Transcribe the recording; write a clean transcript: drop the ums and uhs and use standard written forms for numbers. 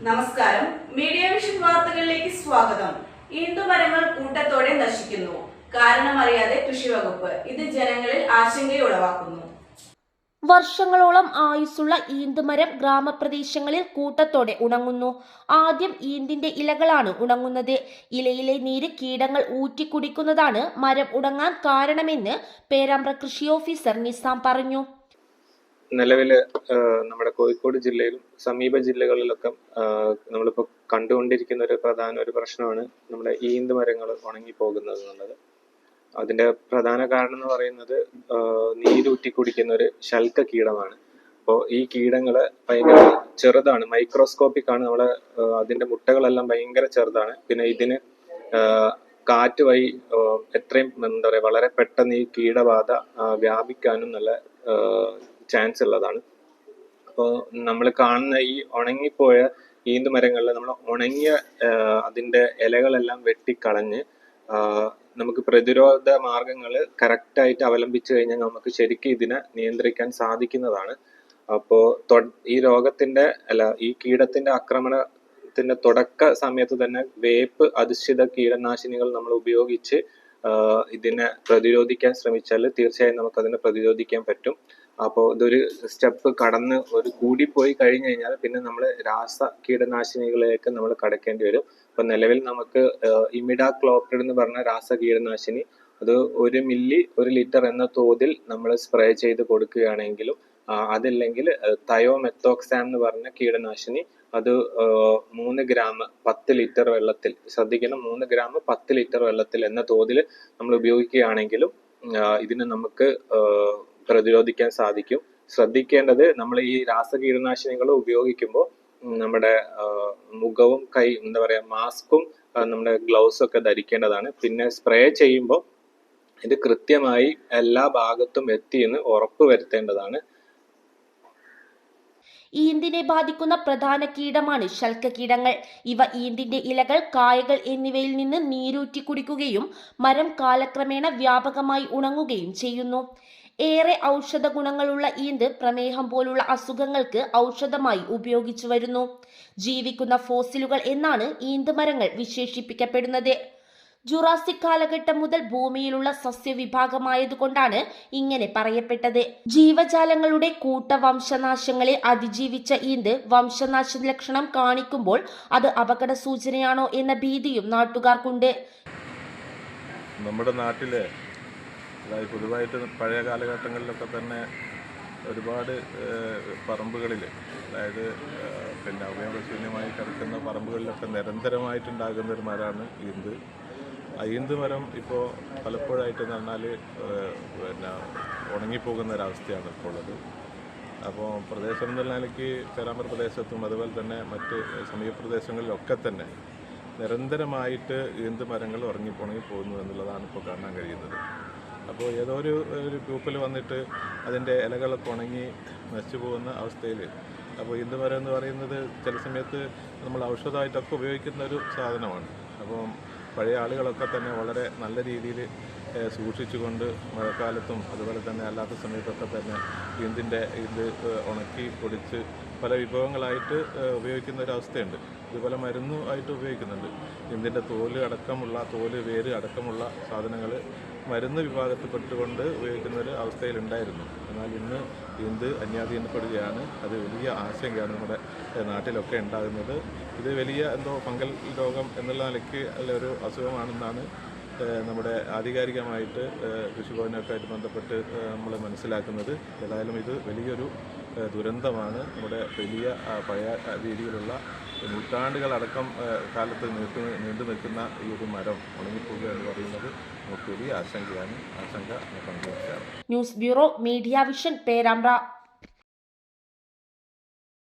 നമസ്കാരം. Media vision വാർത്തകളിലേക്ക് സ്വാഗതം. ഈന്തുമരങ്ങൾ കൂട്ടത്തോടെ നശിക്കുന്നു. കാരണമറിയാതെ കൃഷിവകുപ്പ്. ഇത് ജനങ്ങളിൽ ആശങ്കയുളവാക്കുന്നു. വർഷങ്ങളോളം ആയുസ്സുള്ള ഈന്തുമരം ഗ്രാമപ്രദേശങ്ങളിൽ കൂട്ടത്തോടെ ഉണങ്ങുന്നു. ആദ്യം ഈന്തിന്റെ ഇലകളാണ് ഉണങ്ങുന്നത്. ഇലയിലെ നീര് കീടങ്ങൾ ഊറ്റിക്കുടിക്കുന്നതാണ് മരം ഉണങ്ങാൻ കാരണമെന്ന് പേരാമ്പ്ര കൃഷി ഓഫീസർ നിസാം പറഞ്ഞു. നിലവില് നമ്മുടെ കോഴിക്കോട് ജില്ലയിലും സമീപ ജില്ലകളിലൊക്കെ നമ്മളിപ്പോൾ കണ്ടുകൊണ്ടിരിക്കുന്ന ഒരു പ്രശ്നമാണ് നമ്മുടെ ഈന്ത് മരങ്ങൾ ഉണങ്ങിപ്പോകുന്നത് എന്നുള്ളത്. അതിന്റെ പ്രധാന കാരണം എന്ന് പറയുന്നത് നീരൂറ്റി കുടിക്കുന്ന ഒരു ശൽക്ക കീടമാണ്. അപ്പോൾ ഈ കീടങ്ങള് ഭയങ്കര ചെറുതാണ്, മൈക്രോസ്കോപ്പിക് ആണ്. അതിന്റെ മുട്ടകളെല്ലാം ഭയങ്കര ചെറുതാണ്. പിന്നെ ഇതിന് കാറ്റ് വഴി എത്രയും വളരെ പെട്ടെന്ന് ഈ കീടബാധ വ്യാപിക്കാനും നല്ല ചാൻസ് ഉള്ളതാണ്. അപ്പോൾ നമ്മൾ കാണുന്ന ഈ ഉണങ്ങിപ്പോയ ഈന്ത് മരങ്ങളിൽ നമ്മൾ ഉണങ്ങിയ അതിന്റെ ഇലകളെല്ലാം വെട്ടിക്കളഞ്ഞ് നമുക്ക് പ്രതിരോധ മാർഗങ്ങൾ കറക്റ്റായിട്ട് അവലംബിച്ചു കഴിഞ്ഞാൽ നമുക്ക് ശരിക്കും ഇതിനെ നിയന്ത്രിക്കാൻ സാധിക്കുന്നതാണ്. അപ്പോൾ ഈ കീടത്തിന്റെ ആക്രമണത്തിന്റെ തുടക്ക സമയത്ത് തന്നെ വേപ്പ് അധിഷ്ഠിത കീടനാശിനികൾ നമ്മൾ ഉപയോഗിച്ച് ഇതിനെ പ്രതിരോധിക്കാൻ ശ്രമിച്ചാൽ തീർച്ചയായും നമുക്ക് അതിനെ പ്രതിരോധിക്കാൻ പറ്റും. അപ്പോൾ ഇതൊരു സ്റ്റെപ്പ് കടന്ന് കൂടിപ്പോയി കഴിഞ്ഞു കഴിഞ്ഞാൽ പിന്നെ നമ്മൾ രാസ കീടനാശിനികളിലേക്ക് നമ്മൾ കടക്കേണ്ടി വരും. അപ്പൊ നിലവിൽ നമുക്ക് ഇമിഡാക്ലോപ്രിഡ് എന്ന് പറഞ്ഞ രാസ കീടനാശിനി അത് 1 മില്ലി 1 ലിറ്റർ എന്ന തോതിൽ നമ്മൾ സ്പ്രേ ചെയ്ത് കൊടുക്കുകയാണെങ്കിലും അതില്ലെങ്കിൽ തയോമെത്തോക്സാം എന്ന് പറഞ്ഞ കീടനാശിനി അത് 3 ഗ്രാം 10 ലിറ്റർ വെള്ളത്തിൽ, ശ്രദ്ധിക്കണം, 3 ഗ്രാം 10 ലിറ്റർ വെള്ളത്തിൽ എന്ന തോതിൽ നമ്മൾ ഉപയോഗിക്കുകയാണെങ്കിലും ഇതിന് നമുക്ക് പ്രതിരോധിക്കാൻ സാധിക്കും. ശ്രദ്ധിക്കേണ്ടത്, നമ്മൾ ഈ രാസ കീടനാശിനികൾ ഉപയോഗിക്കുമ്പോൾ നമ്മുടെ മുഖവും മാസ്കും നമ്മുടെ ഗ്ലൗസും ഒക്കെ ധരിക്കേണ്ടതാണ്. പിന്നെ സ്പ്രേ ചെയ്യുമ്പോൾ ഇത് കൃത്യമായി എല്ലാ ഭാഗത്തും എത്തിയെന്ന് ഉറപ്പ് വരുത്തേണ്ടതാണ്. ഈന്തിനെ ബാധിക്കുന്ന പ്രധാന കീടമാണ് ശൽക്കകീടങ്ങൾ. ഇവ ഈന്തിന്റെ ഇലകൾ, കായകൾ എന്നിവയിൽ നിന്ന് നീരൂറ്റി കുടിക്കുകയും മരം കാലക്രമേണ വ്യാപകമായി ഉണങ്ങുകയും ചെയ്യുന്നു. ഏറെ ഔഷധ ഗുണങ്ങളുള്ള ഈന്ത് പ്രമേഹം പോലുള്ള അസുഖങ്ങൾക്ക് ഔഷധമായി ഉപയോഗിച്ചു വരുന്നു. ജീവിക്കുന്ന ഫോസിലുകൾ എന്നാണ് ഈന്ത് മരങ്ങൾ വിശേഷിപ്പിക്കപ്പെടുന്നത്. ജുറാസിക് കാലഘട്ടം മുതൽ ഭൂമിയിലുള്ള സസ്യവിഭാഗമായതുകൊണ്ടാണ് ഇങ്ങനെ പറയപ്പെട്ടത്. ജീവജാലങ്ങളുടെ കൂട്ടവംശനാശങ്ങളെ അതിജീവിച്ച ഈന്ത് വംശനാശ ലക്ഷണം കാണിക്കുമ്പോൾ അത് അപകട സൂചനയാണോ എന്ന ഭീതിയും നാട്ടുകാർക്കുണ്ട്. നമ്മുടെ നാട്ടില് പൊതുവായിട്ട് പഴയ കാലഘട്ടങ്ങളിലൊക്കെ തന്നെ ഒരുപാട് പറമ്പുകളിൽ, അതായത് പിന്നെ ഉപയോഗശൂന്യമായി കിടക്കുന്ന പറമ്പുകളിലൊക്കെ നിരന്തരമായിട്ടുണ്ടാകുന്ന ഒരു മരമാണ് ഈന്ത്. ഈന്ത് മരം ഇപ്പോൾ പലപ്പോഴായിട്ടെന്ന് പറഞ്ഞാൽ പിന്നെ ഉണങ്ങിപ്പോകുന്ന ഒരവസ്ഥയാണ് ഇപ്പോൾ ഉള്ളത്. അപ്പോൾ പ്രദേശം എന്നുള്ള നിലയ്ക്ക് പേരാമ്പ്ര പ്രദേശത്തും അതുപോലെ തന്നെ മറ്റ് സമീപ പ്രദേശങ്ങളിലൊക്കെ തന്നെ നിരന്തരമായിട്ട് ഈന്ത് മരങ്ങൾ ഉണങ്ങി പോകുന്നു എന്നുള്ളതാണ് ഇപ്പോൾ കാണാൻ കഴിയുന്നത്. അപ്പോൾ ഏതോ ഒരു ഗ്രൂപ്പിൽ വന്നിട്ട് അതിൻ്റെ ഇലകളൊക്കെ ഉണങ്ങി നശിച്ചു പോകുന്ന അവസ്ഥയിൽ, അപ്പോൾ ഈന്ത് മരം എന്ന് പറയുന്നത് ചില സമയത്ത് നമ്മൾ ഔഷധമായിട്ടൊക്കെ ഉപയോഗിക്കുന്ന ഒരു സാധനമാണ്. അപ്പം പഴയ ആളുകളൊക്കെ തന്നെ വളരെ നല്ല രീതിയിൽ സൂക്ഷിച്ചുകൊണ്ട് മഴക്കാലത്തും അതുപോലെ തന്നെ അല്ലാത്ത സമയത്തൊക്കെ തന്നെ ഈന്ത് ഉണക്കി പൊടിച്ച് പല വിഭവങ്ങളായിട്ട് ഉപയോഗിക്കുന്ന ഒരു അവസ്ഥയുണ്ട്. ഇതുപോലെ മരുന്നുമായിട്ട് ഉപയോഗിക്കുന്നുണ്ട്. ഈന്തിൻ്റെ വേര് അടക്കമുള്ള സാധനങ്ങൾ മരുന്ന് വിഭാഗത്തിൽപ്പെട്ടുകൊണ്ട് ഉപയോഗിക്കുന്ന ഒരു അവസ്ഥയിലുണ്ടായിരുന്നു. എന്നാൽ ഇന്ന് ഈന്ത് അന്യാധീനപ്പെടുകയാണ്. അത് വലിയ ആശങ്കയാണ് നമ്മുടെ നാട്ടിലൊക്കെ ഉണ്ടാകുന്നത്. ഇത് വലിയ ഫംഗൽ രോഗം എന്നുള്ള നിലയ്ക്ക് ഒരു അസുഖമാണെന്നാണ് നമ്മുടെ ആധികാരികമായിട്ട് കൃഷിഭവനൊക്കെ ആയിട്ട് ബന്ധപ്പെട്ട് നമ്മൾ മനസ്സിലാക്കുന്നത്. ഏതായാലും ഇത് വലിയൊരു ദുരന്തമാണ്. നമ്മുടെ വലിയ പഴയ രീതിയിലുള്ള നൂറ്റാണ്ടുകളടക്കം കാലത്ത് നീണ്ടു നിൽക്കുന്ന ഈ ഒരു മരം ഉണങ്ങിപ്പോകുക എന്ന് പറയുന്നത് നമുക്ക് വലിയ ആശങ്ക പങ്കുവയ്ക്കാറ്. News bureau, media vision, Perambra.